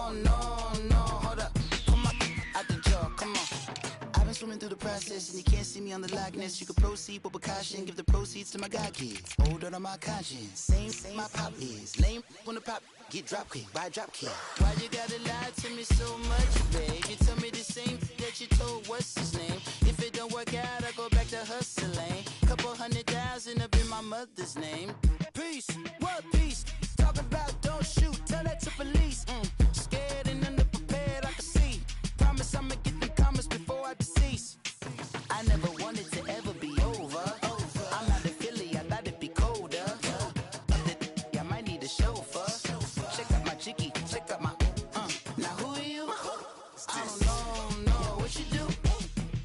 Oh, no, no, hold up. Pull my out the jar, come on. I've been swimming through the process, and you can't see me on the Loch Ness. You can proceed with precaution, give the proceeds to my God kids. Older on my conscience, same my pop is. Lame when the pop get drop quick, buy drop kick. Why you gotta lie to me so much, babe? You tell me the same that you told what's his name. If it don't work out, I go back to hustling. Couple 100,000 up in my mother's name. Peace, what peace? Talk about don't shoot, tell that to police. Scared and underprepared, I can see. Promise I'ma get them comments before I decease. I never wanted to ever be over. I'm not a Philly, I thought it'd be colder. I might need a chauffeur. Check out my jiggy, check out my now who are you? I don't know what you do.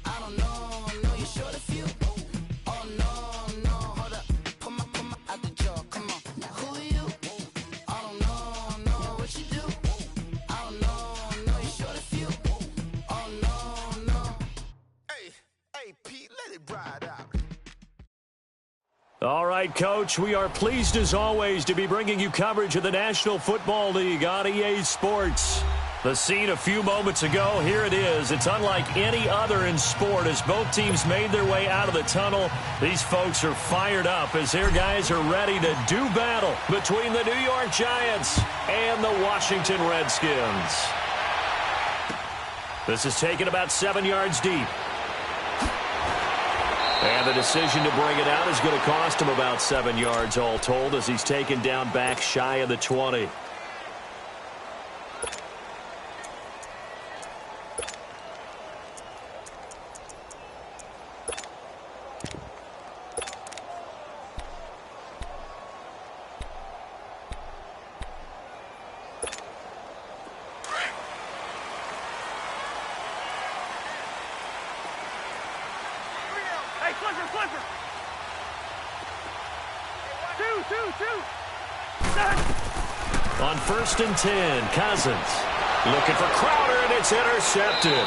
I don't know you're short a few. Oh no, hold up. Pull my out the jar, come on. Now who are you? I don't know what you do. I don't know you're short a few. Oh no. Hey, Pete, let it ride out. All right, Coach, we are pleased as always to be bringing you coverage of the National Football League on EA Sports. The scene a few moments ago, here it is. It's unlike any other in sport as both teams made their way out of the tunnel. These folks are fired up as their guys are ready to do battle between the New York Giants and the Washington Redskins. This is taken about 7 yards deep. And the decision to bring it out is going to cost him about 7 yards all told as he's taken down back shy of the 20. On 1st and 10, Cousins looking for Crowder, and it's intercepted.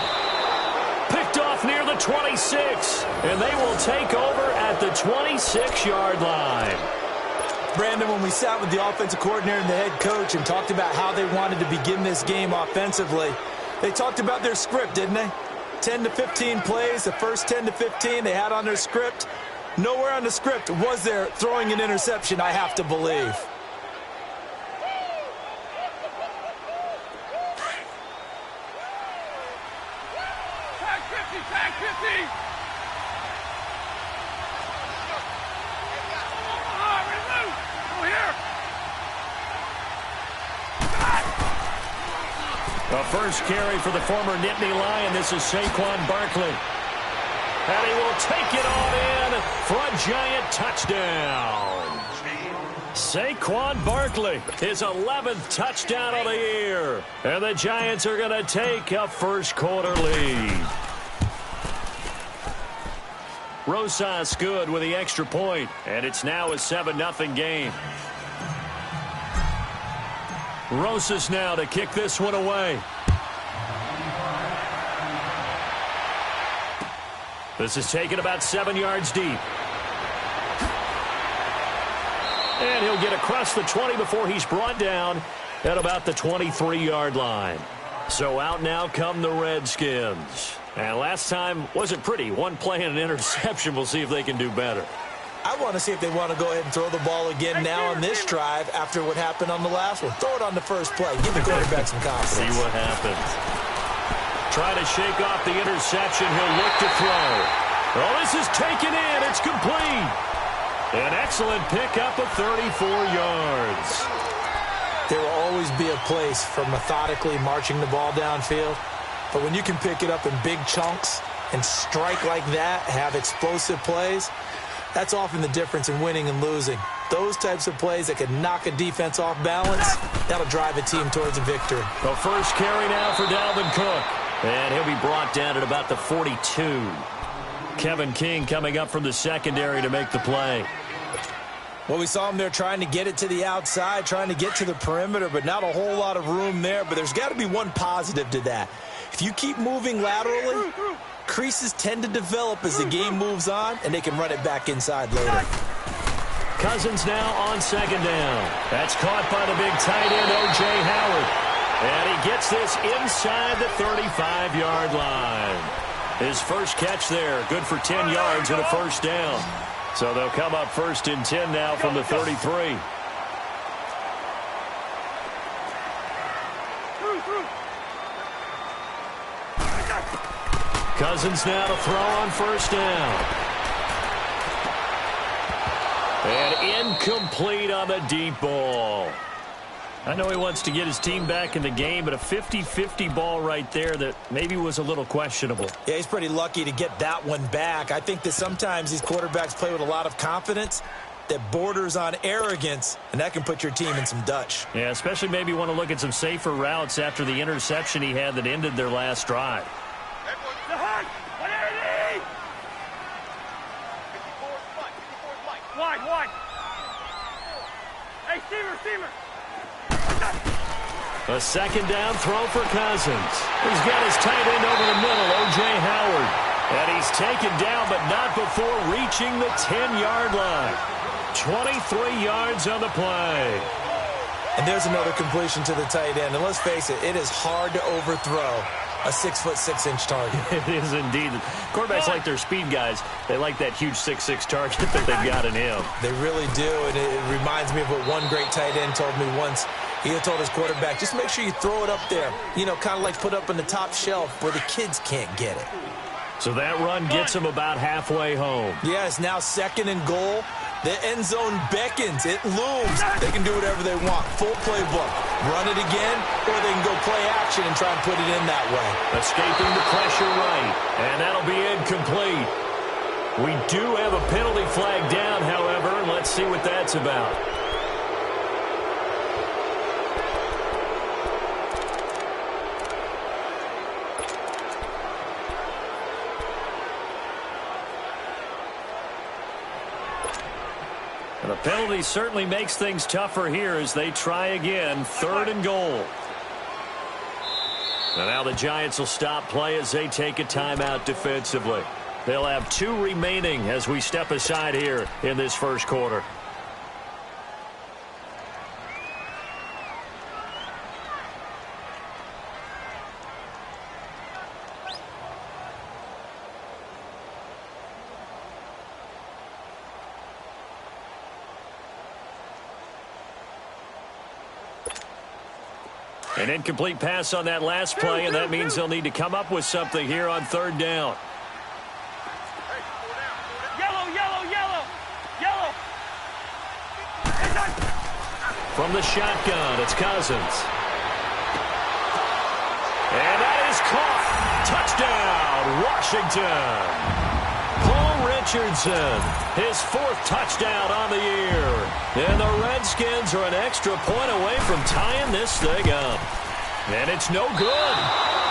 Picked off near the 26, and they will take over at the 26-yard line. Brandon, when we sat with the offensive coordinator and the head coach and talked about how they wanted to begin this game offensively, they talked about their script, didn't they? 10 to 15 plays, the first 10 to 15 they had on their script. Nowhere on the script was there throwing an interception, I have to believe. The first carry for the former Nittany Lion. This is Saquon Barkley. And he will take it all in for a Giant touchdown. Saquon Barkley, his 11th touchdown of the year. And the Giants are going to take a first quarter lead. Rosas good with the extra point, and it's now a 7-0 game. Rosas now to kick this one away. This is taken about 7 yards deep. And he'll get across the 20 before he's brought down at about the 23-yard line. So out now come the Redskins. And last time wasn't pretty. One play and an interception. We'll see if they can do better. I want to see if they want to go ahead and throw the ball again now on this drive after what happened on the last one. Throw it on the first play. Give the quarterback some confidence. See what happens. Try to shake off the interception. He'll look to throw. Oh, this is taken in. It's complete. An excellent pickup of 34 yards. There will always be a place for methodically marching the ball downfield. But when you can pick it up in big chunks and strike like that, have explosive plays, that's often the difference in winning and losing. Those types of plays that can knock a defense off balance, that'll drive a team towards a victory. The first carry now for Dalvin Cook. And he'll be brought down at about the 42. Kevin King coming up from the secondary to make the play. Well, we saw him there trying to get it to the outside, trying to get to the perimeter, but not a whole lot of room there. But there's got to be one positive to that. If you keep moving laterally, creases tend to develop as the game moves on, and they can run it back inside later. Cousins now on second down. That's caught by the big tight end, O.J. Howard. And he gets this inside the 35-yard line. His first catch there, good for 10 yards and a first down. So they'll come up first and 10 now from the 33. Cousins now to throw on first down. And incomplete on the deep ball. I know he wants to get his team back in the game, but a 50-50 ball right there that maybe was a little questionable. Yeah, he's pretty lucky to get that one back. I think that sometimes these quarterbacks play with a lot of confidence that borders on arrogance, and that can put your team in some Dutch. Yeah, especially maybe want to look at some safer routes after the interception he had that ended their last drive. Wide. Hey, Steamer. A second down throw for Cousins. He's got his tight end over the middle, O.J. Howard. And he's taken down, but not before reaching the 10-yard line. 23 yards on the play. And there's another completion to the tight end. And let's face it, it is hard to overthrow a 6'6" target. It is indeed. Quarterbacks like their speed guys. They like that huge 6'6" target that they've got in him. They really do, and it reminds me of what one great tight end told me once. He had told his quarterback, just make sure you throw it up there. You know, kind of like put up on the top shelf where the kids can't get it. So that run gets him about halfway home. Yeah, it's now second and goal. The end zone beckons. It looms. They can do whatever they want. Full playbook. Run it again, or they can go play action and try and put it in that way. Escaping the pressure right. And that'll be incomplete. We do have a penalty flag down, however. Let's see what that's about. And the penalty certainly makes things tougher here as they try again. Third and goal. And now the Giants will stop play as they take a timeout defensively. They'll have 2 remaining as we step aside here in this first quarter. An incomplete pass on that last play, and that means they'll need to come up with something here on third down. Yellow. From the shotgun, it's Cousins. And that is caught. Touchdown, Washington. Paul Richardson, his 4th touchdown on the year. And the Redskins are an extra point away from tying this thing up. And it's no good.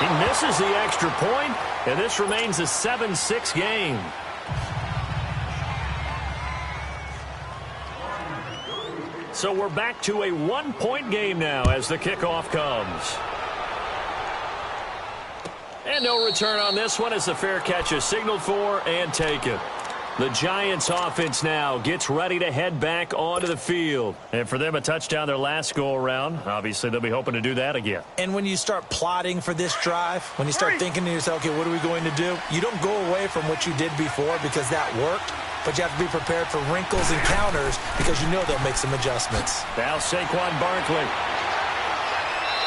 He misses the extra point, and this remains a 7-6 game. So we're back to a 1-point game now as the kickoff comes. And no return on this one as the fair catch is signaled for and taken. The Giants offense now gets ready to head back onto the field. And for them, a touchdown their last go-around. Obviously, they'll be hoping to do that again. And when you start plotting for this drive, when you start thinking to yourself, okay, what are we going to do? You don't go away from what you did before because that worked. But you have to be prepared for wrinkles and counters because you know they'll make some adjustments. Now Saquon Barkley.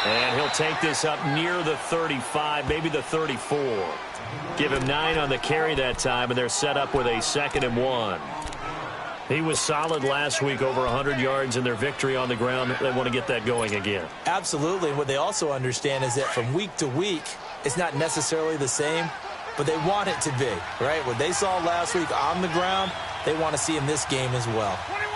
And he'll take this up near the 35, maybe the 34. Give him 9 on the carry that time, and they're set up with a 2nd and 1. He was solid last week, over 100 yards in their victory on the ground. They want to get that going again. Absolutely. What they also understand is that from week to week, it's not necessarily the same, but they want it to be, right? What they saw last week on the ground, they want to see in this game as well. 21.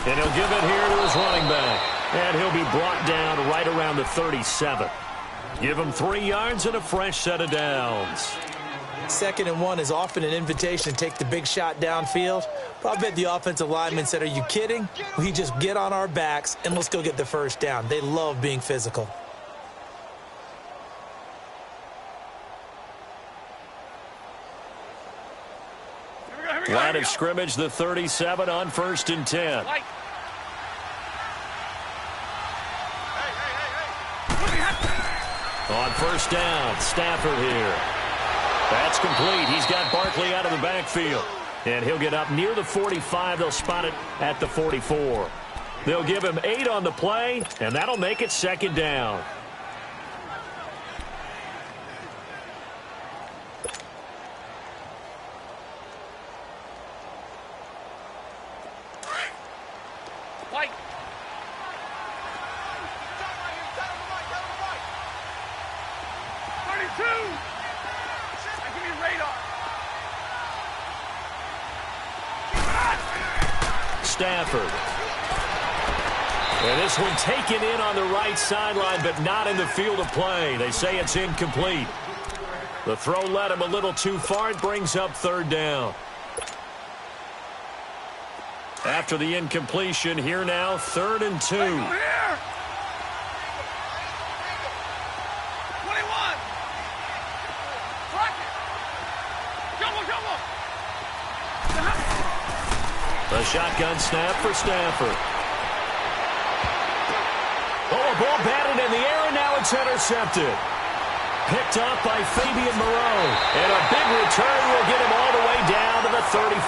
And he'll give it here to his running back. And he'll be brought down right around the 37. Give him 3 yards and a fresh set of downs. 2nd and 1 is often an invitation to take the big shot downfield. But I bet the offensive lineman said, are you kidding? We just get on our backs and let's go get the first down. They love being physical. Line of scrimmage, the 37 on 1st and 10. On 1st down, Stafford here. That's complete. He's got Barkley out of the backfield. And he'll get up near the 45. They'll spot it at the 44. They'll give him 8 on the play, and that'll make it 2nd down. Stafford. And this one taken in on the right sideline, but not in the field of play. They say it's incomplete. The throw led him a little too far. It brings up 3rd down. After the incompletion, here now, 3rd and 2. 21. The shotgun snap for Stafford. Oh, a ball batted in the air, and now it's intercepted. Picked up by Fabian Moreau. And a big return will get him all the way down to the 35.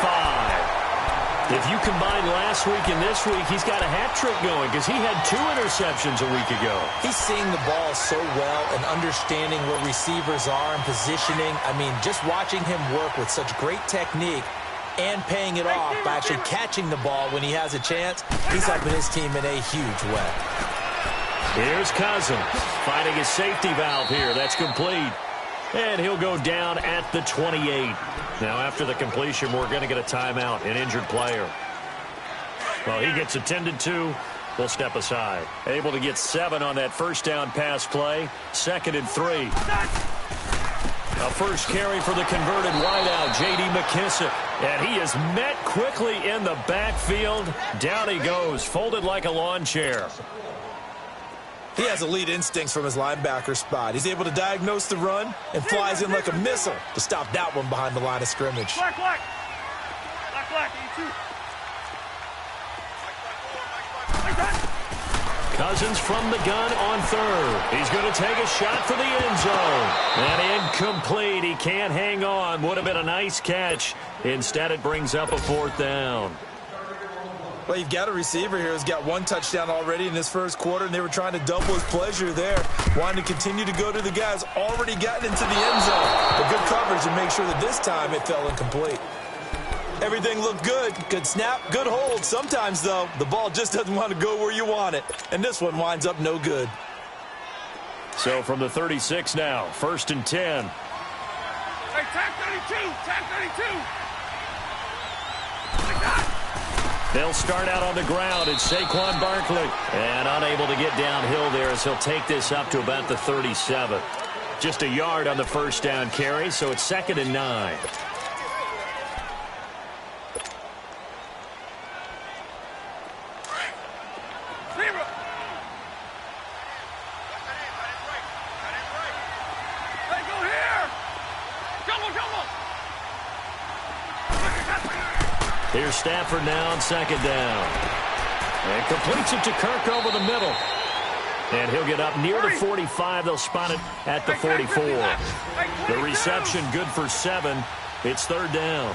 If you combine last week and this week, he's got a hat trick going because he had 2 interceptions a week ago. He's seeing the ball so well and understanding where receivers are and positioning. I mean, just watching him work with such great technique and paying it off by actually catching the ball when he has a chance, he's helping his team in a huge way. Here's Cousins finding his safety valve here. That's complete. And he'll go down at the 28. Now, after the completion, we're going to get a timeout, an injured player. Well, he gets attended to. We'll step aside. Able to get 7 on that 1st down pass play. 2nd and 3. A first carry for the converted wideout, J.D. McKissick. And he is met quickly in the backfield. Down he goes, folded like a lawn chair. He has elite instincts from his linebacker spot. He's able to diagnose the run and flies in like a missile to stop that one behind the line of scrimmage. Black, E2. Cousins from the gun on 3rd. He's going to take a shot for the end zone. And incomplete. He can't hang on. Would have been a nice catch. Instead, it brings up a 4th down. Well, you've got a receiver here who's got 1 touchdown already in this 1st quarter, and they were trying to double his pleasure there. Wanting to continue to go to the guys already gotten into the end zone. But good coverage to make sure that this time it fell incomplete. Everything looked good. Good snap, good hold. Sometimes, though, the ball just doesn't want to go where you want it. And this one winds up no good. So from the 36 now, 1st and 10. Hey, tag 32. They'll start out on the ground. It's Saquon Barkley. And unable to get downhill there as he'll take this up to about the 37. Just a yard on the 1st down carry, so it's 2nd and 9. Here's Stafford now on 2nd down. And completes it to Kirk over the middle. And he'll get up near the 45. They'll spot it at the 44. The reception good for 7. It's 3rd down.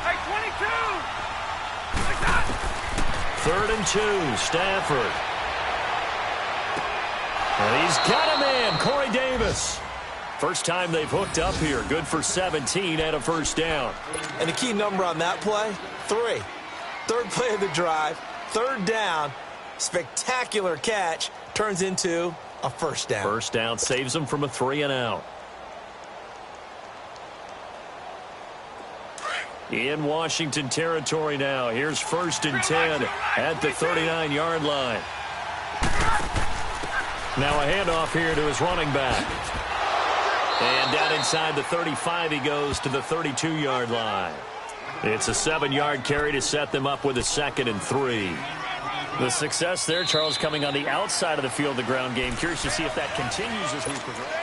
Hey, 22. 3rd and 2, Stafford. And he's got a man, Corey Davis. First time they've hooked up here. Good for 17 and a 1st down. And the key number on that play, 3. 3rd play of the drive, 3rd down, spectacular catch, turns into a 1st down. 1st down saves them from a 3 and out. In Washington territory now. Here's 1st and 10 at the 39-yard line. Now a handoff here to his running back. And down inside the 35, he goes to the 32-yard line. It's a 7-yard carry to set them up with a 2nd and 3. The success there, Charles, coming on the outside of the field, the ground game. Curious to see if that continues as we progress.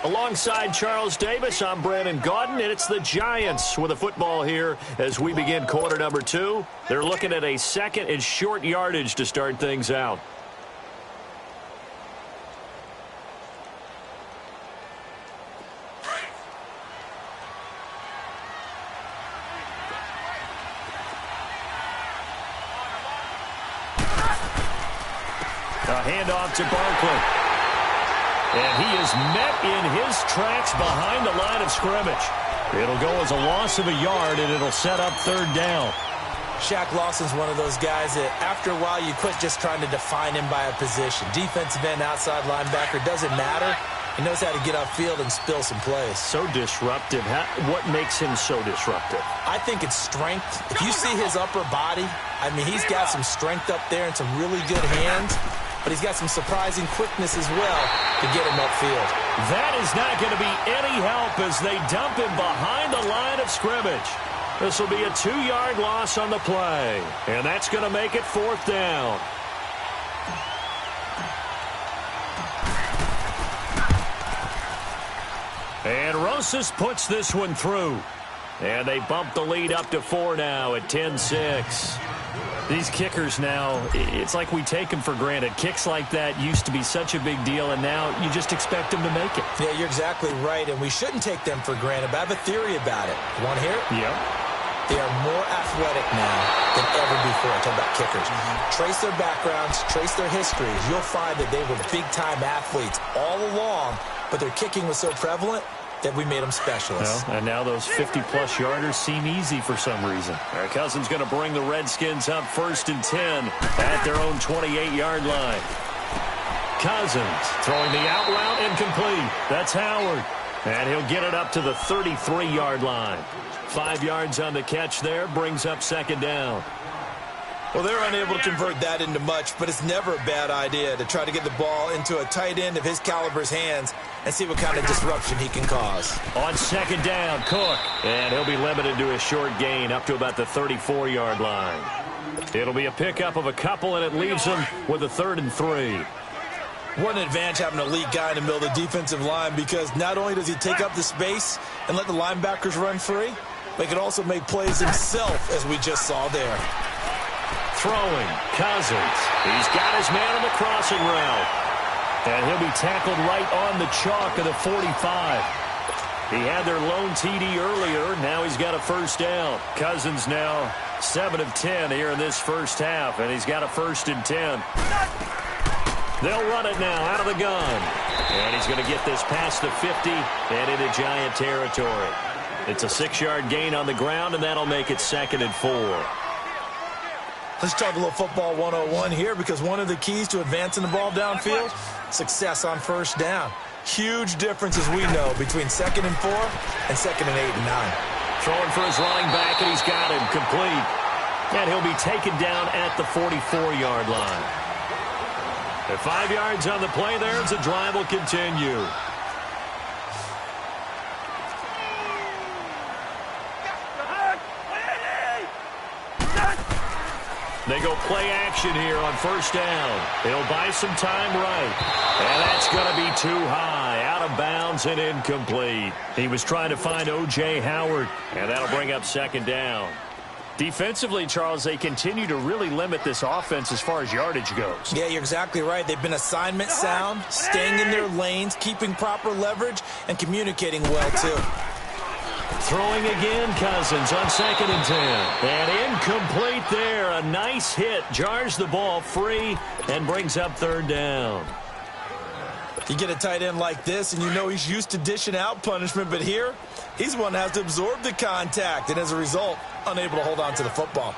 Alongside Charles Davis, I'm Brandon Gaudin, and it's the Giants with a football here as we begin quarter number 2. They're looking at a second and short yardage to start things out. A handoff to Barkley. And he is met in his tracks behind the line of scrimmage. It'll go as a loss of a yard, and it'll set up third down. Shaq Lawson's one of those guys that after a while you quit just trying to define him by a position. Defensive end, outside linebacker, doesn't matter. He knows how to get upfield and spill some plays. So disruptive. What makes him so disruptive? I think it's strength. If you see his upper body, I mean, he's got some strength up there and some really good hands. But he's got some surprising quickness as well to get him upfield. That is not going to be any help as they dump him behind the line of scrimmage. This will be a 2-yard loss on the play. And that's going to make it fourth down. And Rosas puts this one through. And they bump the lead up to 4 now at 10-6. These kickers now, it's like we take them for granted. Kicks like that used to be such a big deal, and now you just expect them to make it. Yeah, you're exactly right, and we shouldn't take them for granted, but I have a theory about it. You want to hear it? Yep. They are more athletic now than ever before. Talk about kickers. Trace their backgrounds, trace their histories. You'll find that they were big-time athletes all along, but their kicking was so prevalent that we made them specialists. Well, and now those 50-plus yarders seem easy for some reason. Cousins going to bring the Redskins up 1st and 10 at their own 28-yard line. Cousins throwing the out route incomplete. That's Howard. And he'll get it up to the 33-yard line. 5 yards on the catch there, brings up 2nd down. Well, they're unable to convert that into much, but it's never a bad idea to try to get the ball into a tight end of his caliber's hands and see what kind of disruption he can cause. On 2nd down, Cook. And he'll be limited to a short gain up to about the 34-yard line. It'll be a pickup of a couple, and it leaves them with a 3rd and 3. What an advantage having an elite guy in the middle of the defensive line, because not only does he take up the space and let the linebackers run free, but he can also make plays himself, as we just saw there. Throwing, Cousins. He's got his man on the crossing route. And he'll be tackled right on the chalk of the 45. He had their lone TD earlier. Now he's got a 1st down. Cousins now 7 of 10 here in this first half, and he's got a 1st and 10. They'll run it now out of the gun. And he's going to get this past the 50 and into Giant territory. It's a 6-yard gain on the ground, and that'll make it 2nd and 4. Let's talk a little football 101 here, because one of the keys to advancing the ball downfield, success on 1st down. Huge difference, as we know, between 2nd and 4 and 2nd and 8 and 9. Throwing for his running back, and he's got him complete. And he'll be taken down at the 44-yard line. At 5 yards on the play there, as the drive will continue. They go play action here on 1st down. He'll buy some time right. And that's going to be too high. Out of bounds and incomplete. He was trying to find O.J. Howard. And that'll bring up 2nd down. Defensively, Charles, they continue to really limit this offense as far as yardage goes. Yeah, you're exactly right. They've been assignment sound, staying in their lanes, keeping proper leverage, and communicating well, too. Throwing again, Cousins on 2nd and 10. And incomplete there. A nice hit. Jars the ball free and brings up 3rd down. You get a tight end like this, and you know he's used to dishing out punishment, but here, he's one that has to absorb the contact, and as a result, unable to hold on to the football.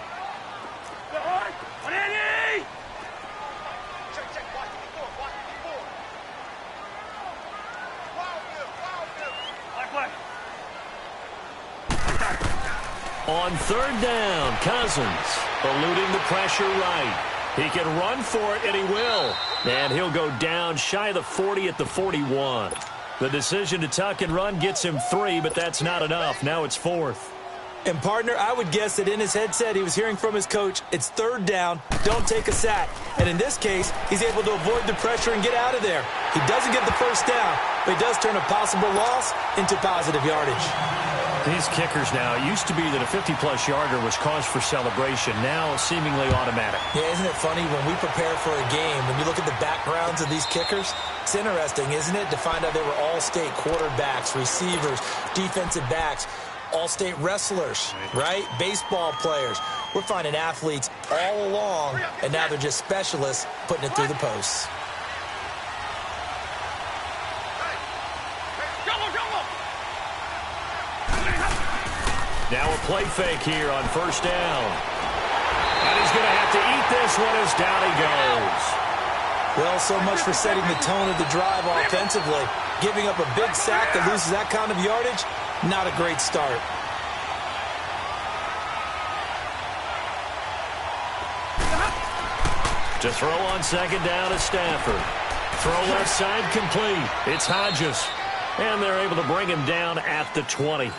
On 3rd down, Cousins eluding the pressure right. He can run for it, and he will. And he'll go down shy of the 40 at the 41. The decision to tuck and run gets him 3, but that's not enough. Now it's 4th. And, partner, I would guess that in his headset he was hearing from his coach, it's third down, don't take a sack. And in this case, he's able to avoid the pressure and get out of there. He doesn't get the first down, but he does turn a possible loss into positive yardage. These kickers now, it used to be that a 50-plus yarder was cause for celebration, now seemingly automatic. Yeah, isn't it funny when we prepare for a game, when you look at the backgrounds of these kickers, it's interesting, isn't it, to find out they were all-state quarterbacks, receivers, defensive backs, all-state wrestlers, right? Baseball players. We're finding athletes all along, and now they're just specialists putting it through the posts. Now a play fake here on first down. And he's going to have to eat this one as down he goes. Well, so much for setting the tone of the drive offensively. Giving up a big sack that loses that kind of yardage, not a great start. To throw on second down is Stafford. Throw left side complete. It's Hodges. And they're able to bring him down at the 20.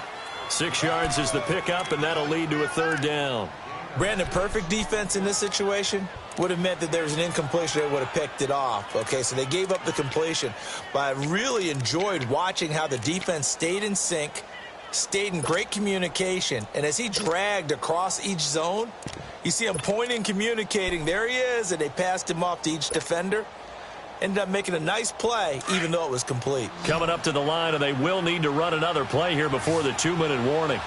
6 yards is the pickup, and that'll lead to a third down. Brandon, perfect defense in this situation would have meant that there was an incompletion. They would have picked it off. Okay, so they gave up the completion. But I really enjoyed watching how the defense stayed in sync, stayed in great communication. And as he dragged across each zone, you see him pointing, communicating. There he is, and they passed him off to each defender. Ended up making a nice play, even though it was complete. Coming up to the line, and they will need to run another play here before the 2-minute warning.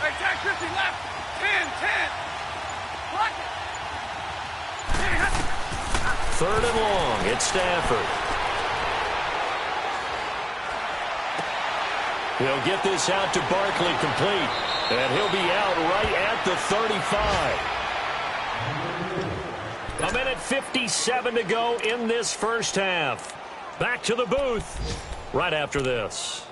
Hey, Jack 50 left. 10, 10. Block it. Third and long. It's Stafford. He'll get this out to Barkley complete. And he'll be out right at the 35. A minute 57 to go in this first half. Back to the booth right after this.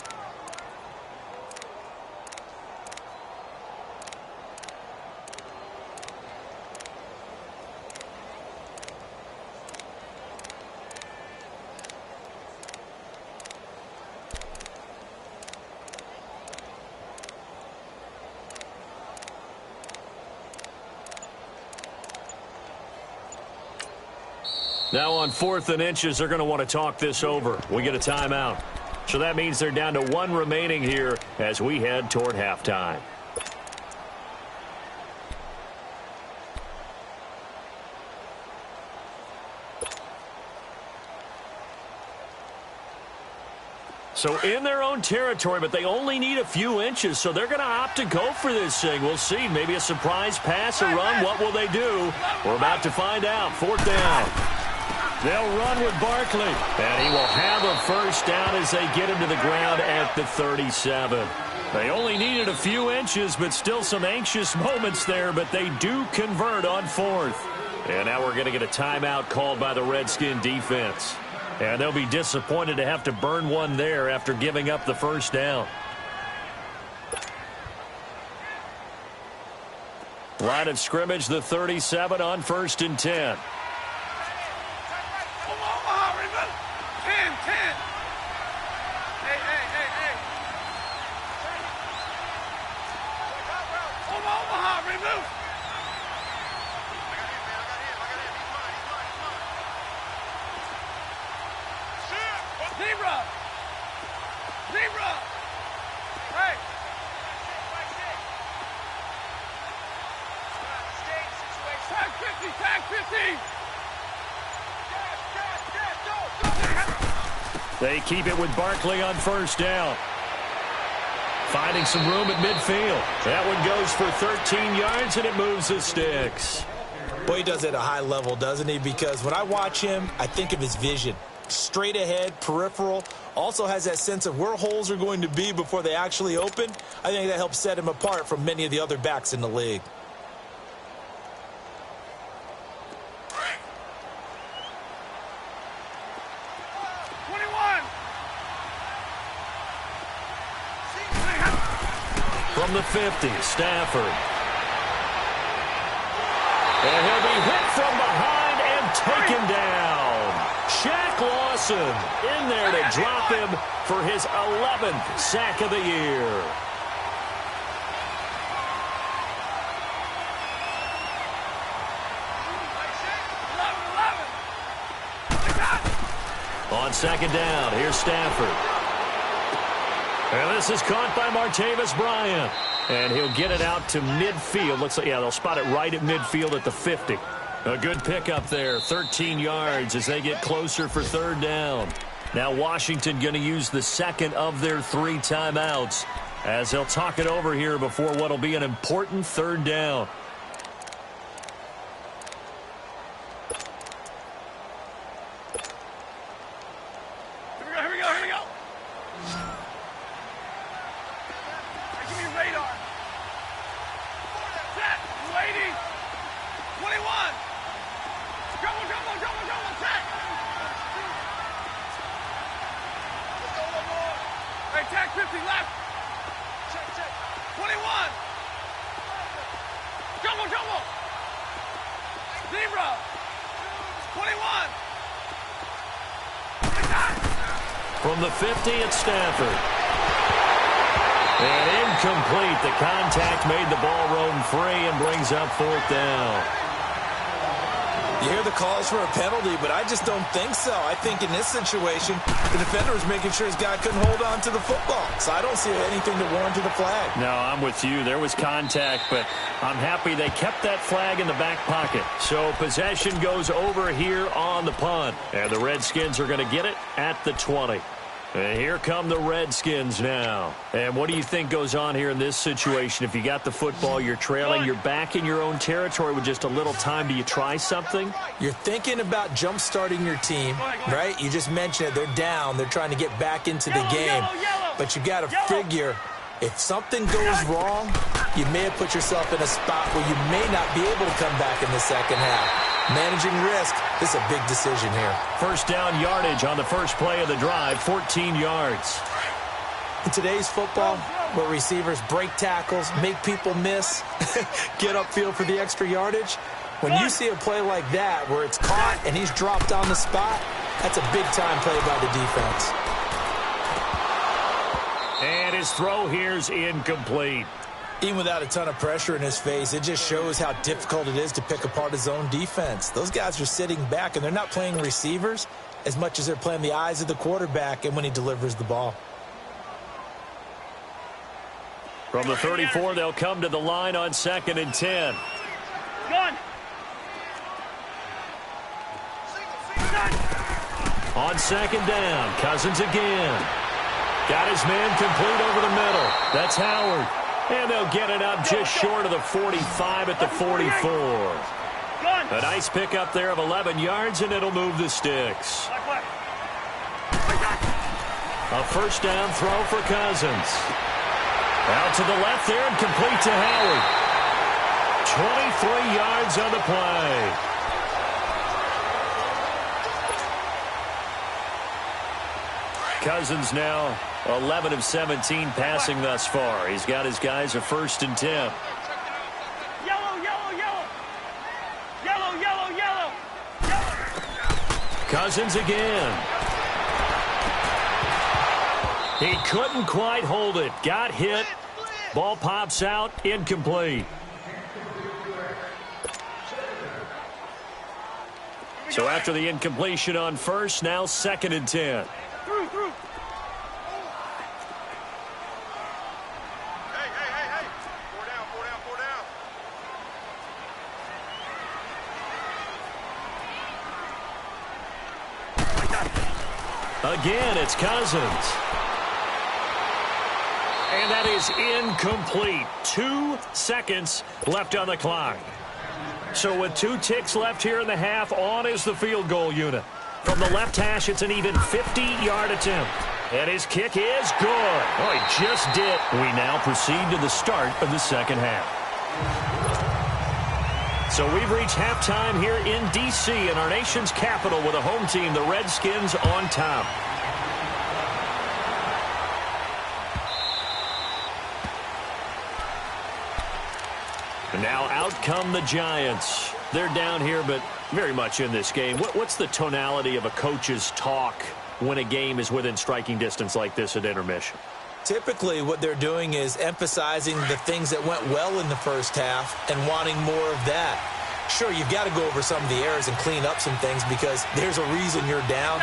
Now on 4th and inches, they're going to want to talk this over. We get a timeout. So that means they're down to 1 remaining here as we head toward halftime. So in their own territory, but they only need a few inches, so they're going to opt to go for this thing. We'll see. Maybe a surprise pass or run. What will they do? We're about to find out. 4th down. They'll run with Barkley, and he will have a first down as they get him to the ground at the 37. They only needed a few inches, but still some anxious moments there, but they do convert on 4th. And now we're going to get a timeout called by the Redskin defense. And they'll be disappointed to have to burn one there after giving up the first down. Line of scrimmage, the 37 on 1st and 10. 10, 10. Hey. Omaha, remove. Zebra. Hey. Tag 50. They keep it with Barkley on first down. Finding some room at midfield. That one goes for 13 yards, and it moves the sticks. Boy, he does it at a high level, doesn't he? Because when I watch him, I think of his vision. Straight ahead, peripheral. Also has that sense of where holes are going to be before they actually open. I think that helps set him apart from many of the other backs in the league. From the 50, Stafford. And he'll be hit from behind and taken down. Shaq Lawson in there to drop him for his 11th sack of the year. On second down, here's Stafford. And this is caught by Martavis Bryant. And he'll get it out to midfield. Looks like, yeah, they'll spot it right at midfield at the 50. A good pickup there, 13 yards as they get closer for third down. Now Washington going to use the second of their 3 timeouts as they'll talk it over here before what will be an important third down. Here we go. Give me radar. Set. Waiting. 21. Jumbo. Set. Hey, tag 50 left. Check. 21. Jumbo. Zebra. 21. From the 50, it's Stafford. And incomplete. The contact made the ball roam free and brings up fourth down. You hear the calls for a penalty, but I just don't think so. I think in this situation, the defender was making sure his guy couldn't hold on to the football. So I don't see anything to warrant a flag. No, I'm with you. There was contact, but I'm happy they kept that flag in the back pocket. So possession goes over here on the punt. And the Redskins are going to get it at the 20. And here come the Redskins now. And what do you think goes on here in this situation? If you got the football, you're trailing, you're back in your own territory with just a little time. Do you try something? You're thinking about jump-starting your team, right? You just mentioned it. They're down. They're trying to get back into the game. But you got to figure if something goes wrong, you may have put yourself in a spot where you may not be able to come back in the second half. Managing risk, this is a big decision here. First down yardage on the first play of the drive, 14 yards. In today's football, where receivers break tackles, make people miss, get upfield for the extra yardage, when you see a play like that where it's caught and he's dropped on the spot, that's a big-time play by the defense. And his throw here's incomplete. Even without a ton of pressure in his face, it just shows how difficult it is to pick apart his own defense. Those guys are sitting back, and they're not playing receivers as much as they're playing the eyes of the quarterback and when he delivers the ball. From the 34, they'll come to the line on 2nd and 10. Gun. On 2nd down, Cousins again. Got his man complete over the middle. That's Howard. And they'll get it up just short of the 45 at the 44. A nice pickup there of 11 yards, and it'll move the sticks. A first down throw for Cousins. Out to the left there and complete to Howard. 23 yards on the play. Cousins now 11 of 17 passing thus far. He's got his guys a 1st and 10. Yellow. Cousins again. He couldn't quite hold it. Got hit. Ball pops out. Incomplete. So after the incompletion on first, now 2nd and 10. Through. Hey. 4 down. Again, it's Cousins. And that is incomplete. 2 seconds left on the clock. So with 2 ticks left here in the half, on is the field goal unit. From the left hash, it's an even 50-yard attempt. And his kick is good. Oh, he just did. We now proceed to the start of the second half. So we've reached halftime here in D.C. in our nation's capital with a home team, the Redskins, on top. And now out come the Giants. They're down here, but very much in this game. What's the tonality of a coach's talk when a game is within striking distance like this at intermission? Typically, what they're doing is emphasizing the things that went well in the first half and wanting more of that. Sure, you've got to go over some of the errors and clean up some things because there's a reason you're down.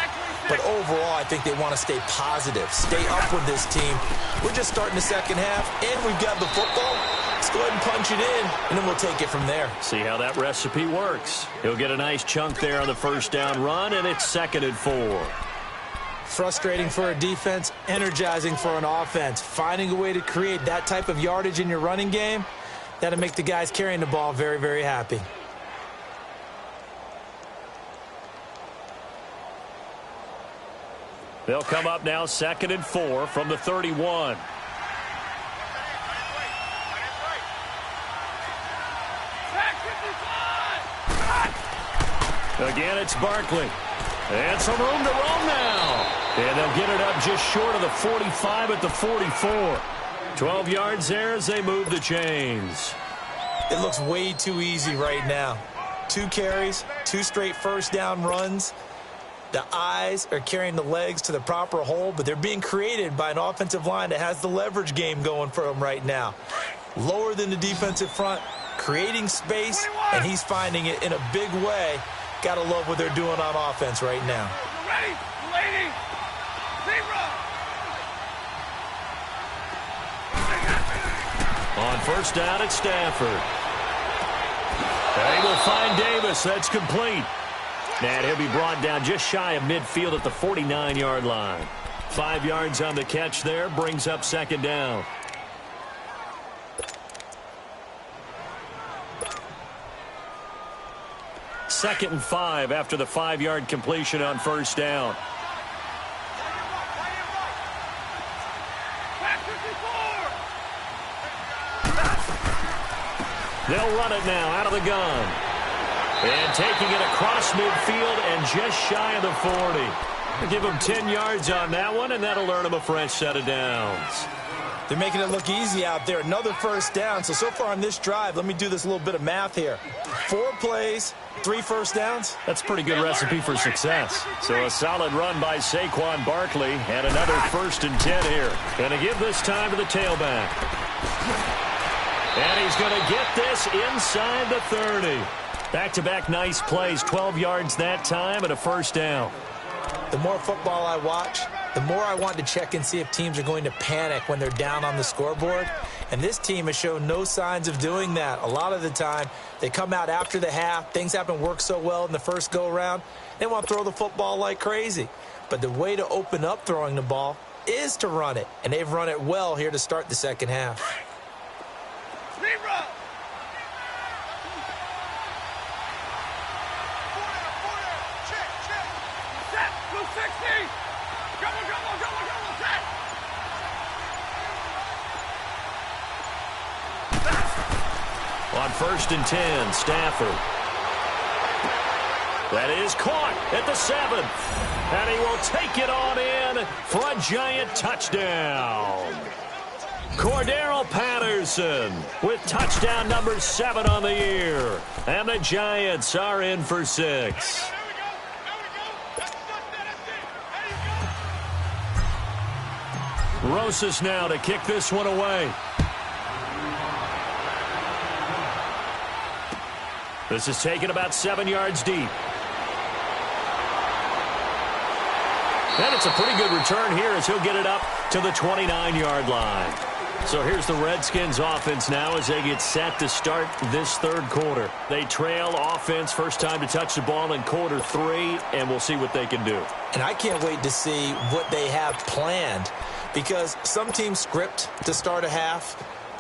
But overall, I think they want to stay positive, stay up with this team. We're just starting the second half, and we've got the football. Let's go ahead and punch it in, and then we'll take it from there. See how that recipe works. He'll get a nice chunk there on the first down run, and it's 2nd and 4. Frustrating for a defense, energizing for an offense. Finding a way to create that type of yardage in your running game, that'll make the guys carrying the ball very, very happy. They'll come up now 2nd and 4 from the 31. Again, it's Barkley. And some room to roam now. And they'll get it up just short of the 45 at the 44. 12 yards there as they move the chains. It looks way too easy right now. 2 carries, 2 straight first down runs. The eyes are carrying the legs to the proper hole, but they're being created by an offensive line that has the leverage game going for them right now. Lower than the defensive front, creating space, and he's finding it in a big way. Got to love what they're doing on offense right now. Ready, lady, zebra. On first down, it's Stafford. They will find Davis. That's complete. And he'll be brought down just shy of midfield at the 49-yard line. 5 yards on the catch there, brings up 2nd down. Second and 5 after the 5-yard completion on first down. They'll run it now out of the gun. And taking it across midfield and just shy of the 40. They'll give him 10 yards on that one, and that'll earn him a fresh set of downs. They're making it look easy out there. Another first down. So far on this drive, let me do this little bit of math here. 4 plays, 3 first downs. That's a pretty good recipe for success. So a solid run by Saquon Barkley and another 1st and 10 here. Going to give this time to the tailback. And he's going to get this inside the 30. Back-to-back nice plays, 12 yards that time and a first down. The more football I watch, the more I want to check and see if teams are going to panic when they're down on the scoreboard. And this team has shown no signs of doing that. A lot of the time, they come out after the half. Things haven't worked so well in the first go-around. They want to throw the football like crazy. But the way to open up throwing the ball is to run it. And they've run it well here to start the second half. Zebra. Set, 260. Go, set. On 1st and 10, Stafford. That is caught at the 7th. And he will take it on in for a giant touchdown. Cordero Patterson with touchdown number 7 on the year. And the Giants are in for 6. Rosas now to kick this one away. This is taken about 7 yards deep. And it's a pretty good return here as he'll get it up to the 29-yard line. So here's the Redskins offense now as they get set to start this third quarter. They trail offense, first time to touch the ball in quarter 3, and we'll see what they can do. And I can't wait to see what they have planned, because some teams script to start a half.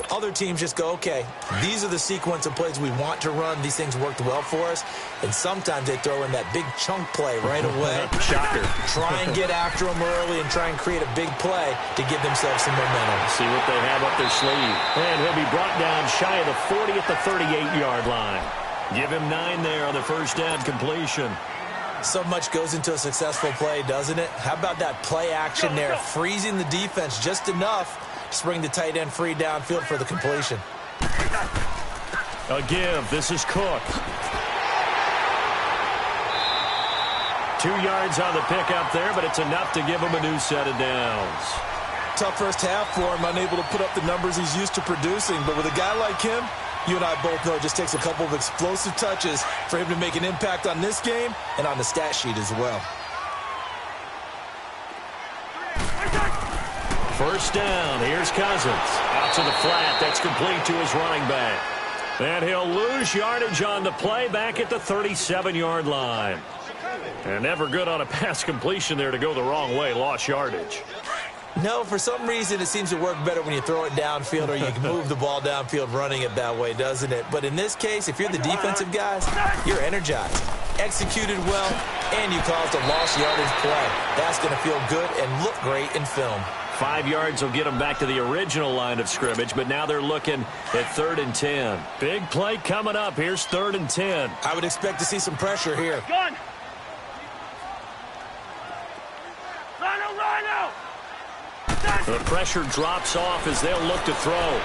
Other teams just go, okay, these are the sequence of plays we want to run. These things worked well for us. And sometimes they throw in that big chunk play right away. Shocker. Try and get after them early and try and create a big play to give themselves some momentum. See what they have up their sleeve. And he'll be brought down shy of the 40 at the 38-yard line. Give him 9 there on the first down completion. So much goes into a successful play, doesn't it? How about that play action there, freezing the defense just enough to bring the tight end free downfield for the completion. A give. This is Cook. 2 yards on the pickup there, but it's enough to give him a new set of downs. Tough first half for him, unable to put up the numbers he's used to producing. But with a guy like him, you and I both know it just takes a couple of explosive touches for him to make an impact on this game and on the stat sheet as well. First down. Here's Cousins. Out to the flat. That's complete to his running back. And he'll lose yardage on the play back at the 37-yard line. And never good on a pass completion there to go the wrong way. Lost yardage. No, for some reason it seems to work better when you throw it downfield or you can move the ball downfield running it that way, doesn't it? But in this case, if you're the defensive guys, you're energized, executed well, and you caused a lost yardage play. That's going to feel good and look great in film. 5 yards will get them back to the original line of scrimmage, but now they're looking at 3rd and 10. Big play coming up. Here's 3rd and 10. I would expect to see some pressure here. Gun! Rhino! The pressure drops off as they'll look to throw.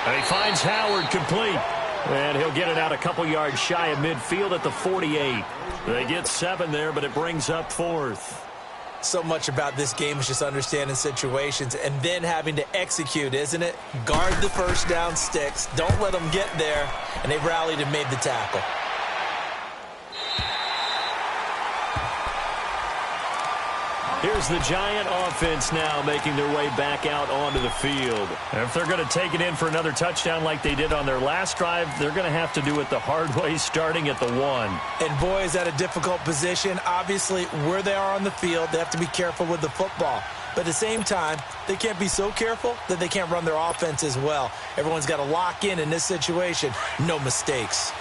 And he finds Howard complete. And he'll get it out a couple yards shy of midfield at the 48. They get 7 there, but it brings up 4th. So much about this game is just understanding situations and then having to execute, isn't it? Guard the first down sticks. Don't let them get there. And they've rallied and made the tackle. Here's the Giant offense now making their way back out onto the field. And if they're going to take it in for another touchdown like they did on their last drive, they're going to have to do it the hard way, starting at the 1. And boy, is that a difficult position. Obviously, where they are on the field, they have to be careful with the football. But at the same time, they can't be so careful that they can't run their offense as well. Everyone's got to lock in this situation. No mistakes.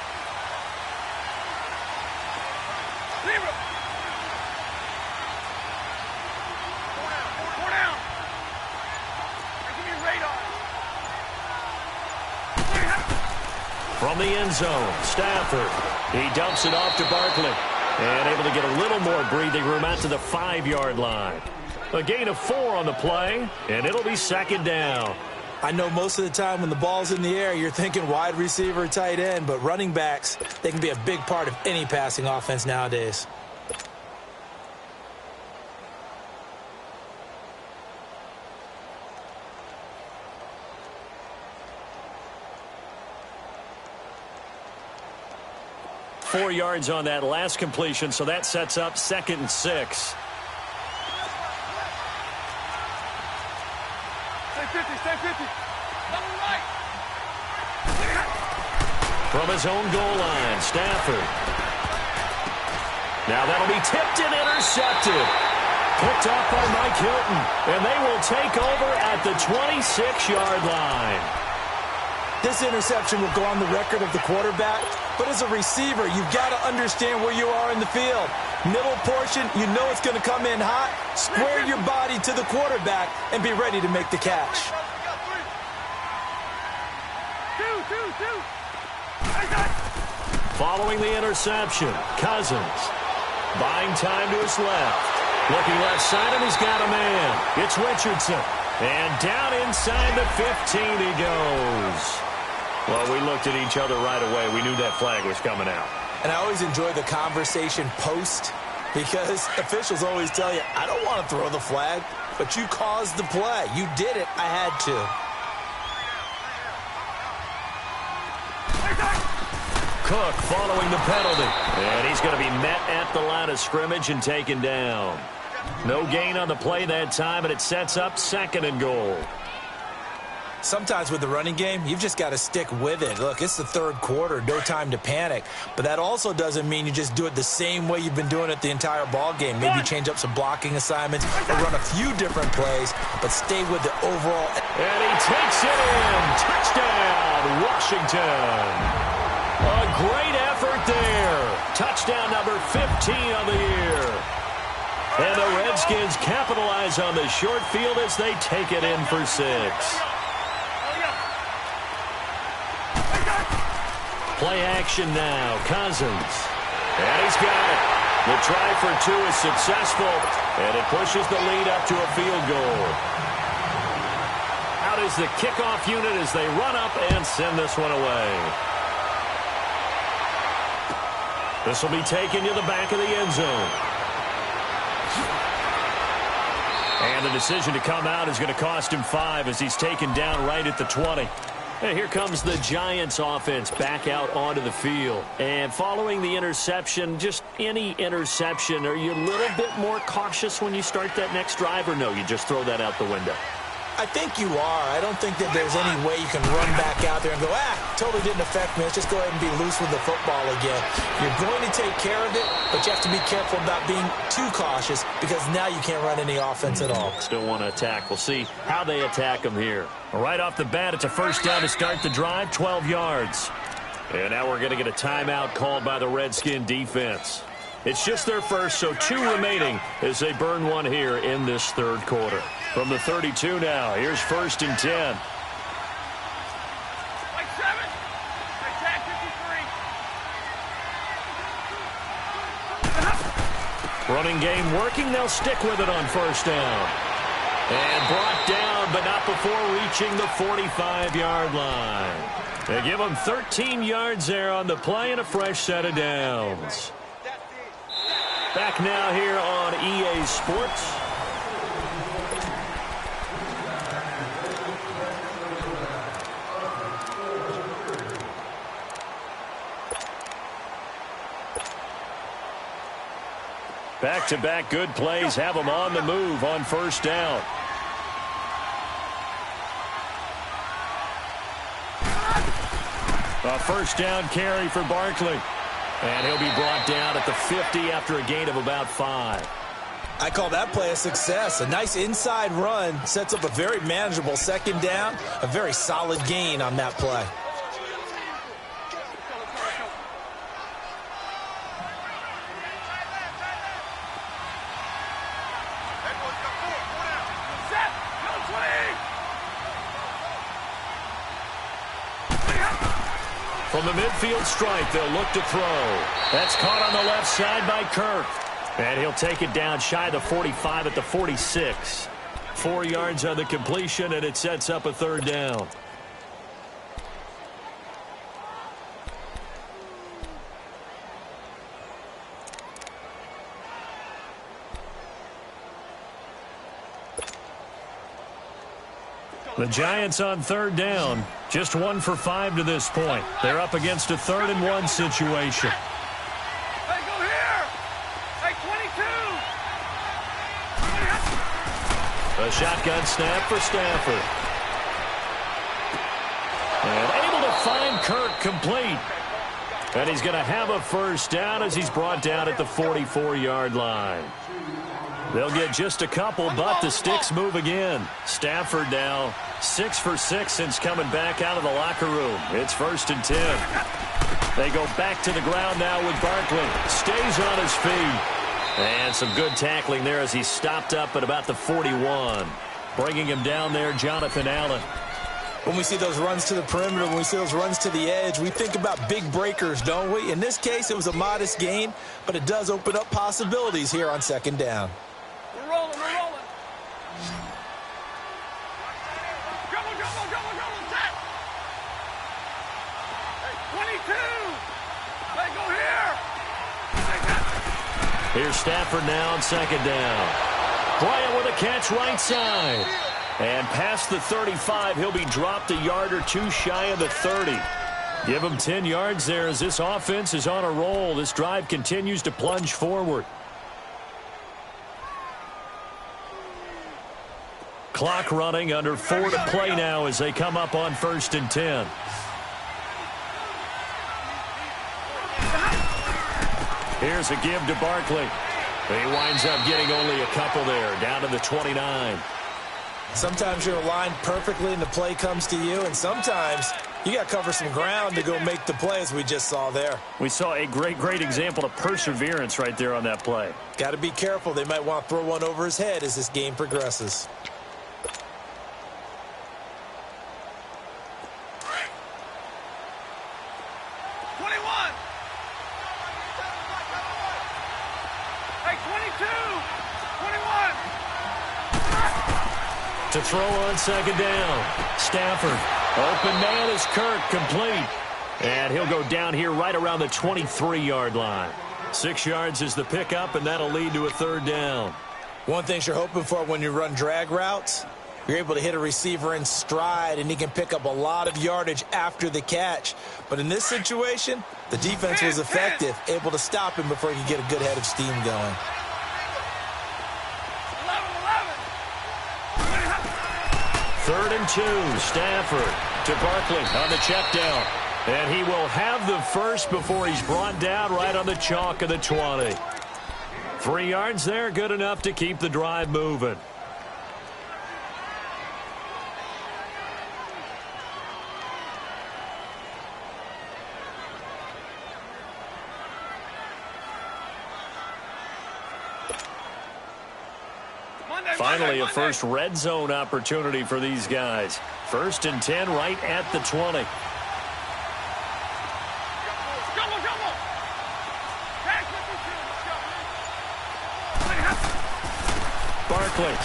From the end zone, Stafford. He dumps it off to Barkley. And able to get a little more breathing room out to the 5-yard line. A gain of 4 on the play, and it'll be 2nd down. I know most of the time when the ball's in the air, you're thinking wide receiver, tight end, but running backs, they can be a big part of any passing offense nowadays. Four yards on that last completion, so that sets up 2nd and 6. Stay 50, stay 50. Double right. From his own goal line, Stafford. Now that'll be tipped and intercepted. Picked up by Mike Hilton, and they will take over at the 26-yard line. This interception will go on the record of the quarterback, but as a receiver, you've got to understand where you are in the field. Middle portion, you know it's going to come in hot. Square your body to the quarterback and be ready to make the catch. Two. Following the interception, Cousins. Buying time to his left. Looking left side, and he's got a man. It's Richardson. And down inside the 15 he goes. Well, we looked at each other right away. We knew that flag was coming out. And I always enjoy the conversation post because officials always tell you, I don't want to throw the flag, but you caused the play. You did it. I had to. Cook following the penalty. And he's going to be met at the line of scrimmage and taken down. No gain on the play that time, and it sets up 2nd and goal. Sometimes with the running game, you've just got to stick with it. Look, it's the 3rd quarter, no time to panic. But that also doesn't mean you just do it the same way you've been doing it the entire ball game. Maybe change up some blocking assignments or run a few different plays, but stay with the overall. And he takes it in. Touchdown, Washington. A great effort there. Touchdown number 15 on the year. And the Redskins capitalize on the short field as they take it in for 6. Play action now. Cousins. And he's got it. The try for 2 is successful, and it pushes the lead up to a field goal. Out is the kickoff unit as they run up and send this one away. This will be taken to the back of the end zone. And the decision to come out is going to cost him 5 as he's taken down right at the 20. And here comes the Giants offense back out onto the field. And following the interception, just any interception, are you a little bit more cautious when you start that next drive, or no, you just throw that out the window? I think you are. I don't think that there's any way you can run back out there and go, totally didn't affect me. Let's just go ahead and be loose with the football again. You're going to take care of it, but you have to be careful about being too cautious because now you can't run any offense at all. Still want to attack. We'll see how they attack them here. Right off the bat, it's a first down to start the drive, 12 yards. And now we're going to get a timeout called by the Redskin defense. It's just their first, so 2 remaining as they burn one here in this third quarter. From the 32 now, here's 1st and 10. Like 7. Attack 53. Running game working. They'll stick with it on first down. And brought down, but not before reaching the 45-yard line. They give them 13 yards there on the play and a fresh set of downs. Back now here on EA Sports. Back-to-back good plays have them on the move on first down. A first down carry for Barkley. And he'll be brought down at the 50 after a gain of about 5. I call that play a success. A nice inside run sets up a very manageable second down. A very solid gain on that play. From the midfield stripe, they'll look to throw. That's caught on the left side by Kirk. And he'll take it down shy of the 45 at the 46. 4 yards on the completion, and it sets up a third down. The Giants on third down. Just 1 for 5 to this point. They're up against a 3rd and 1 situation. Hey, go here! Hey, 22! A shotgun snap for Stafford. And able to find Kirk complete. And he's going to have a first down as he's brought down at the 44-yard line. They'll get just a couple, but the sticks move again. Stafford now 6 for 6 since coming back out of the locker room. It's 1st and 10. They go back to the ground now with Barkley. Stays on his feet. And some good tackling there as he's stopped up at about the 41. Bringing him down there, Jonathan Allen. When we see those runs to the perimeter, when we see those runs to the edge, we think about big breakers, don't we? In this case, it was a modest gain, but it does open up possibilities here on second down. We're rolling, we're rolling. Go, set. Hey, 22. Hey, go here. Here's Stafford now on second down. Bryant with a catch right side. And past the 35, he'll be dropped a yard or 2 shy of the 30. Give him 10 yards there as this offense is on a roll. This drive continues to plunge forward. Clock running, under 4 to play now as they come up on 1st and 10. Here's a give to Barkley. He winds up getting only a couple there, down to the 29. Sometimes you're aligned perfectly and the play comes to you, and sometimes you got to cover some ground to go make the play, as we just saw there. We saw a great example of perseverance right there on that play. Got to be careful. They might want to throw one over his head as this game progresses. To throw on second down. Stafford. Open man is Kirk, complete. And he'll go down here right around the 23-yard line. 6 yards is the pickup, and that'll lead to a third down. One thing you're hoping for when you run drag routes, You're able to hit a receiver in stride, and he can pick up a lot of yardage after the catch. But in this situation, the defense was effective, able to stop him before he could get a good head of steam going. 3rd and 2, Stafford to Barkley on the check down. And he will have the first before he's brought down right on the chalk of the 20. 3 yards there, good enough to keep the drive moving. Finally, a first red zone opportunity for these guys. 1st and 10 right at the 20. Barkley.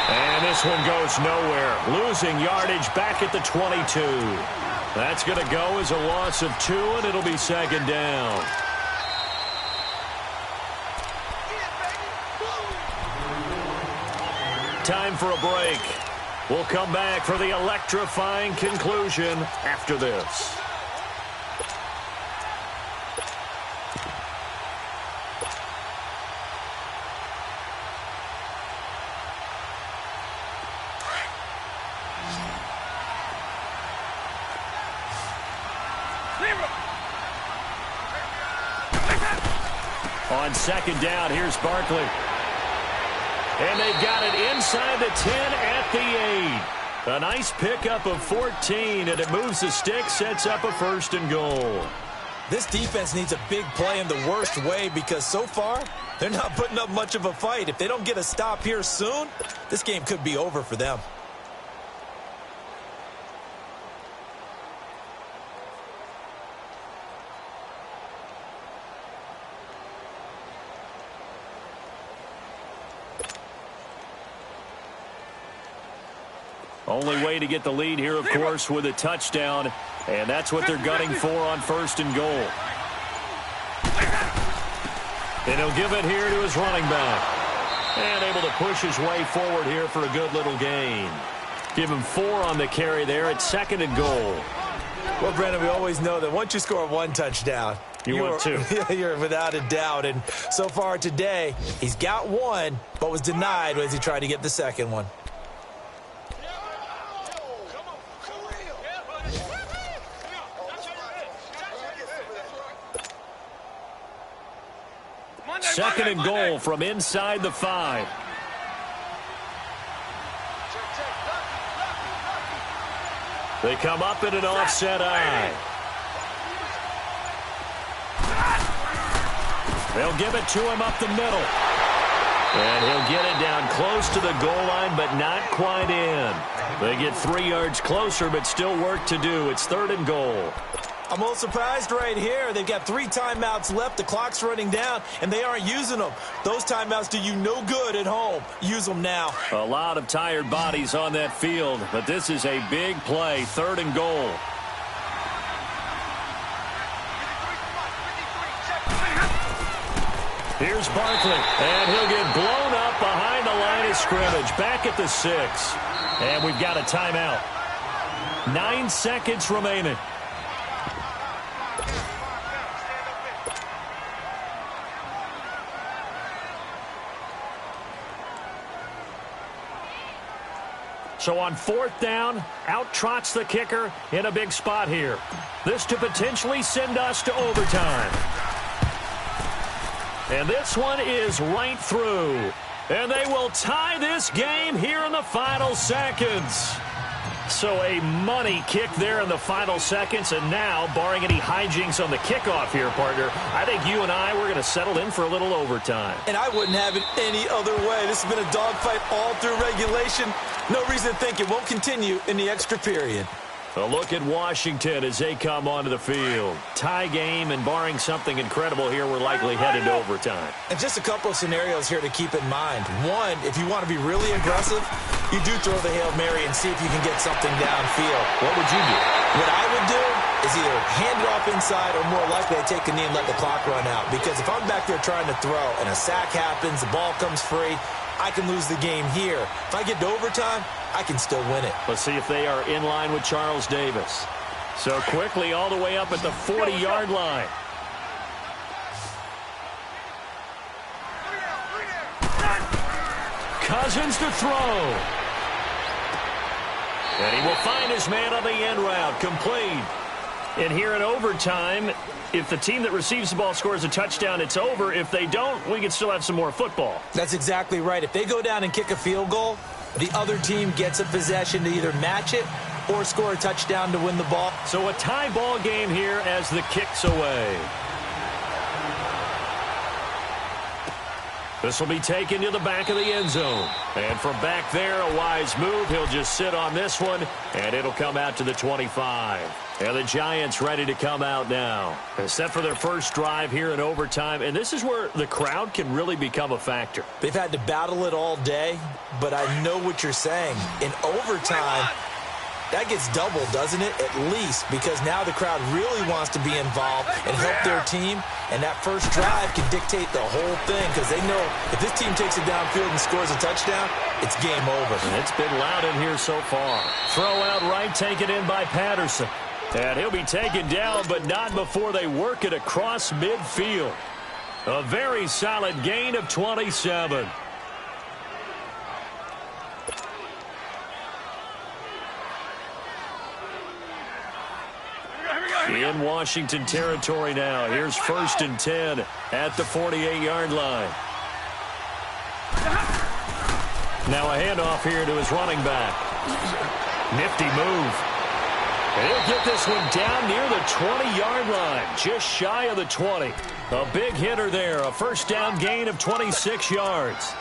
And this one goes nowhere. Losing yardage back at the 22. That's going to go as a loss of 2, and it'll be 2nd down. Time for a break. We'll come back for the electrifying conclusion after this. On 2nd down, here's Barkley. And they've got it inside the 10 at the 8. A nice pickup of 14, and it moves the stick, sets up a 1st and goal. This defense needs a big play in the worst way because so far, they're not putting up much of a fight. If they don't get a stop here soon, this game could be over for them. Only way to get the lead here, of course, with a touchdown, and that's what they're gunning for on 1st and goal. And he'll give it here to his running back. And able to push his way forward here for a good little gain. Give him 4 on the carry there at 2nd and goal. Well, Brandon, we always know that once you score 1 touchdown, you're 2. You're without a doubt. And so far today, he's got 1, but was denied as he tried to get the 2nd one. Second and goal from inside the 5. They come up in an offset eye. They'll give it to him up the middle. And he'll get it down close to the goal line, but not quite in. They get 3 yards closer, but still work to do. It's 3rd and goal. I'm a little surprised right here. They've got 3 timeouts left. The clock's running down, and they aren't using them. Those timeouts do you no good at home. Use them now. A lot of tired bodies on that field, but this is a big play. 3rd and goal. Here's Barkley, and he'll get blown up behind the line of scrimmage. Back at the 6. And we've got a timeout. 9 seconds remaining. So on 4th down, out trots the kicker in a big spot here. This to potentially send us to overtime. And this one is right through. And they will tie this game here in the final seconds. So a money kick there in the final seconds. And now, barring any hijinks on the kickoff here, partner, I think you and I, we're going to settle in for a little overtime. And I wouldn't have it any other way. This has been a dogfight all through regulation. No reason to think it won't continue in the extra period. A look at Washington as they come onto the field. Tie game, and barring something incredible here, we're likely headed to overtime. And just a couple of scenarios here to keep in mind. One, if you want to be really aggressive, you do throw the Hail Mary and see if you can get something downfield. What would you do? What I would do is either hand it off inside or more likely I take a knee and let the clock run out. Because if I'm back there trying to throw and a sack happens, the ball comes free, I can lose the game here. If I get to overtime, I can still win it. Let's see if they are in line with Charles Davis. So quickly all the way up at the 40-yard line. Cousins to throw. And he will find his man on the end route. Complete. And here in overtime, if the team that receives the ball scores a touchdown, it's over. If they don't, we can still have some more football. That's exactly right. If they go down and kick a field goal, the other team gets a possession to either match it or score a touchdown to win the ball. So a tie ball game here as the kick's away. This will be taken to the back of the end zone. And from back there, a wise move. He'll just sit on this one, and it'll come out to the 25. And the Giants ready to come out now. They're set for their first drive here in overtime, and this is where the crowd can really become a factor. They've had to battle it all day, but I know what you're saying. In overtime, that gets doubled, doesn't it? At least, because now the crowd really wants to be involved and help their team, and that first drive can dictate the whole thing because they know if this team takes it downfield and scores a touchdown, it's game over. And it's been loud in here so far. Throw out right, taken in by Patterson. And he'll be taken down, but not before they work it across midfield. A very solid gain of 27. In Washington territory now. Here's 1st and 10 at the 48-yard line. Now a handoff here to his running back. Nifty move. And he'll get this one down near the 20-yard line, just shy of the 20. A big hitter there, a first down gain of 26 yards.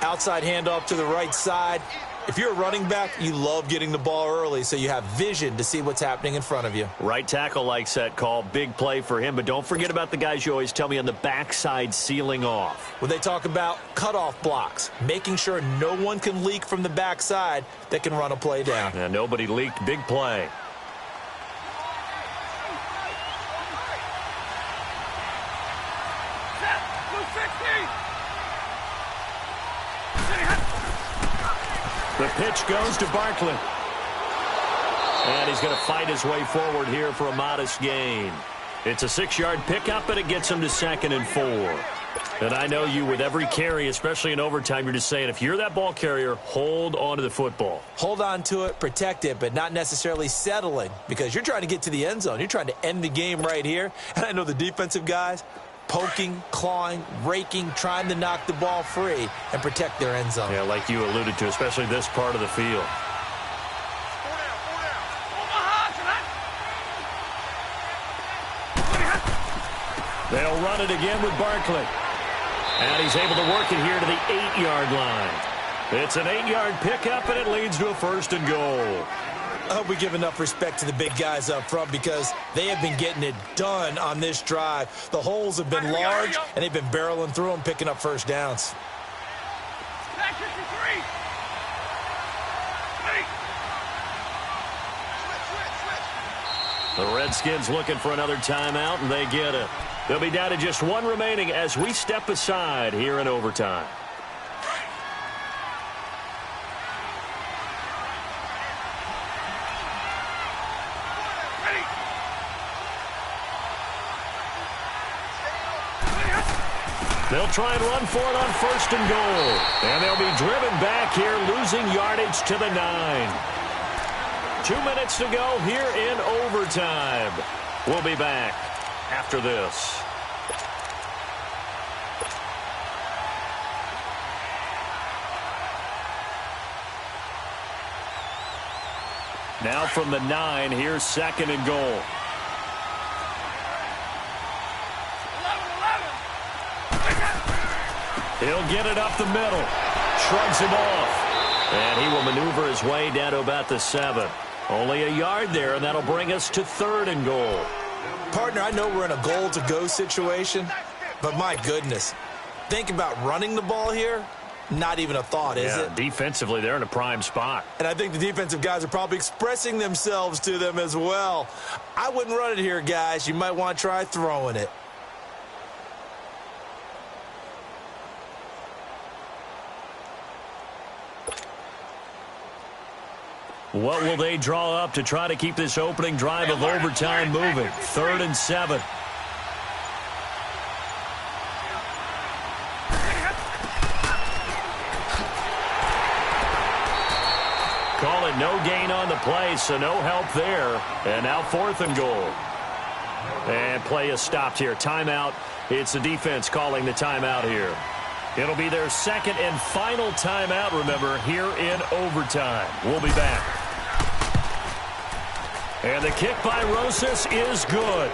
Outside handoff to the right side. If you're a running back, you love getting the ball early so you have vision to see what's happening in front of you. Right tackle likes that call. Big play for him, but don't forget about the guys you always tell me on the backside sealing off. When they talk about cutoff blocks, making sure no one can leak from the backside that can run a play down. And nobody leaked. Big play. The pitch goes to Barkley. And he's going to fight his way forward here for a modest gain. It's a 6-yard pickup, and it gets him to 2nd and 4. And I know you, with every carry, especially in overtime, you're just saying, if you're that ball carrier, hold on to the football. Hold on to it, protect it, but not necessarily settling, because you're trying to get to the end zone. You're trying to end the game right here. And I know the defensive guys, poking, clawing, raking, trying to knock the ball free and protect their end zone. Yeah, like you alluded to, especially this part of the field. They'll run it again with Barkley. And he's able to work it here to the 8-yard line. It's an 8-yard pickup, and it leads to a 1st and goal. I hope we give enough respect to the big guys up front because they have been getting it done on this drive. The holes have been large, and they've been barreling through them, picking up first downs. The Redskins looking for another timeout, and they get it. They'll be down to just one remaining as we step aside here in overtime. They'll try and run for it on 1st and goal. And they'll be driven back here, losing yardage to the 9. 2 minutes to go here in overtime. We'll be back after this. Now from the 9, here's 2nd and goal. He'll get it up the middle. Shrugs him off. And he will maneuver his way down to about the 7. Only a yard there, and that'll bring us to 3rd and goal. Partner, I know we're in a goal-to-go situation, but my goodness, think about running the ball here. Not even a thought, is it? Defensively, they're in a prime spot. And I think the defensive guys are probably expressing themselves to them as well. I wouldn't run it here, guys. You might want to try throwing it. What will they draw up to try to keep this opening drive of overtime moving? 3rd and 7. Call it no gain on the play, so no help there. And now 4th and goal. And play is stopped here. Timeout. It's the defense calling the timeout here. It'll be their second and final timeout, remember, here in overtime. We'll be back. And the kick by Rosas is good.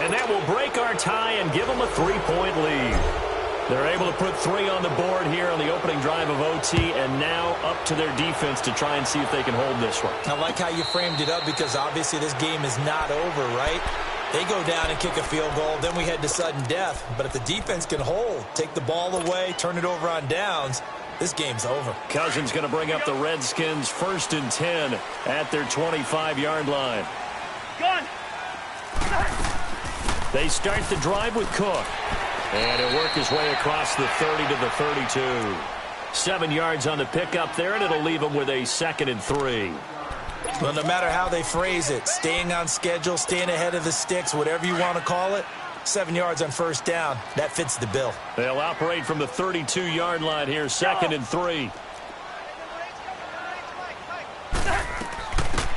And that will break our tie and give them a 3-point lead. They're able to put 3 on the board here on the opening drive of OT, and now up to their defense to try and see if they can hold this one. I like how you framed it up because obviously this game is not over, right? They go down and kick a field goal, then we head to sudden death. But if the defense can hold, take the ball away, turn it over on downs, this game's over. Cousins going to bring up the Redskins 1st and 10 at their 25-yard line. Gun. They start the drive with Cook. And he'll work his way across the 30 to the 32. 7 yards on the pickup there, and it'll leave him with a 2nd and 3. Well, no matter how they phrase it, staying on schedule, staying ahead of the sticks, whatever you want to call it, 7 yards on 1st down, that fits the bill. They'll operate from the 32-yard line here, 2nd and 3.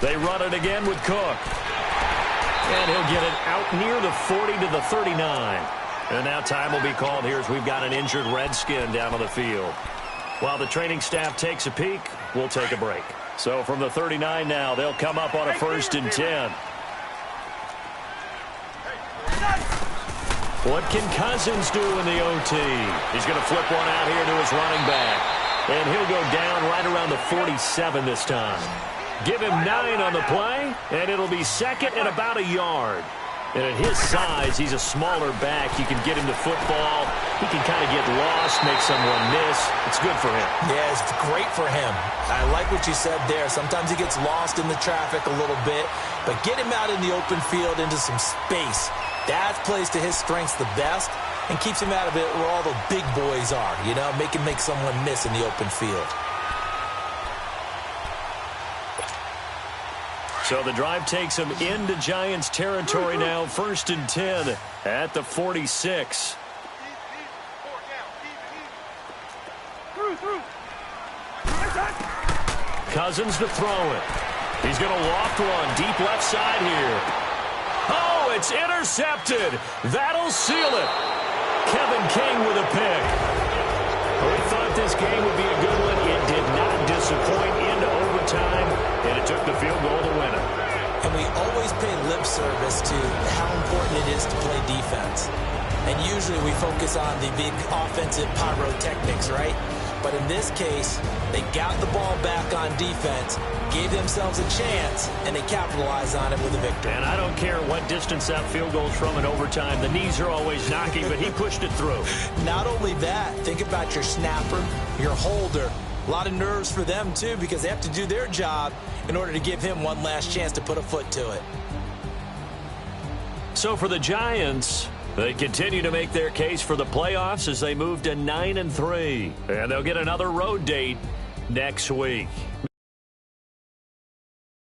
They run it again with Cook. And he'll get it out near the 40 to the 39. And now time will be called here as we've got an injured Redskin down on the field. While the training staff takes a peek, we'll take a break. So from the 39 now, they'll come up on a 1st and 10. What can Cousins do in the OT? He's going to flip one out here to his running back. And he'll go down right around the 47 this time. Give him 9 on the play, and it'll be 2nd and about a yard. And at his size, he's a smaller back. You can get him to football. He can kind of get lost, make someone miss. It's good for him. Yeah, it's great for him. I like what you said there. Sometimes he gets lost in the traffic a little bit, but get him out in the open field into some space. That plays to his strengths the best and keeps him out of it where all the big boys are, you know, make someone miss in the open field. So the drive takes him into Giants territory now, 1st and 10 at the 46. Cousins to throw it. He's going to loft one deep left side here. Oh, it's intercepted. That'll seal it. Kevin King with a pick. We thought this game would be a good one. It did not disappoint into overtime, and it took the field goal to win it. And we always pay lip service to how important it is to play defense. And usually we focus on the big offensive pyrotechnics, right? But in this case, they got the ball back on defense, gave themselves a chance, and they capitalized on it with a victory. And I don't care what distance that field goal's from in overtime. The knees are always knocking, but he pushed it through. Not only that, think about your snapper, your holder. A lot of nerves for them, too, because they have to do their job in order to give him one last chance to put a foot to it. So for the Giants, they continue to make their case for the playoffs as they move to 9-3. And they'll get another road date next week.